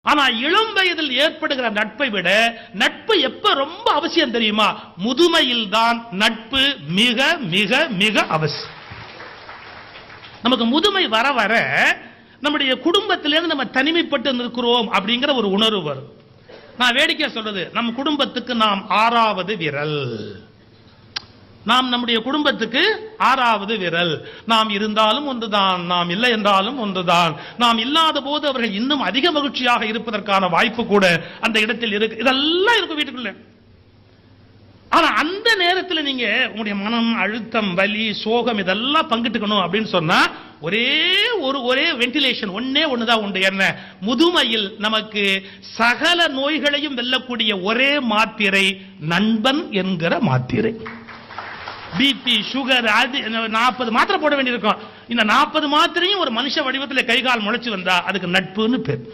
ஆனா இளம் வயதில் ஏற்படுகிற நட்பை விட நட்பு எப்ப ரொம்ப அவசியம் தெரியுமா? முதுமையில் தான் நட்பு மிக மிக மிக அவசியம். நமக்கு முதுமை வர வர நம்முடைய குடும்பத்திலிருந்து நம்ம தனிமைப்பட்டு நிற்கிறோம் அப்படிங்கிற ஒரு உணர்வு வரும். நான் வேடிக்கை சொல்றது, நம் குடும்பத்துக்கு நாம் 6வது விரல். நாம் நம்முடைய குடும்பத்துக்கு 6வது விரல். நாம் இருந்தாலும் ஒன்றுதான், நாம் இல்லை என்றாலும் ஒன்றுதான். நாம் இல்லாத போது அவர்கள் இன்னும் அதிக மகிழ்ச்சியாக இருப்பதற்கான வாய்ப்பு கூட அந்த இடத்தில் இருக்கு. இதெல்லாம் இருக்கும் வீட்டுக்குள்ள. ஆனா அந்த நேரத்தில் நீங்க உங்களுடைய மனம், அழுத்தம், வலி, சோகம் இதெல்லாம் பங்கிட்டுக்கணும் அப்படின்னு சொன்னா ஒரே வென்டிலேஷன் ஒண்ணுதான் உண்டு. என்ன? முதுமையில் நமக்கு சகல நோய்களையும் வெல்லக்கூடிய ஒரே மாத்திரை நண்பன் என்கிற மாத்திரை. பிபி, சுகர், அது 40 மாத்திரை போட வேண்டியிருக்கும். இந்த 40 மாத்திரையும் ஒரு மனுஷ வடிவத்தில் கை கால் முளைச்சு வந்தா அதுக்கு நட்புன்னு பேர்.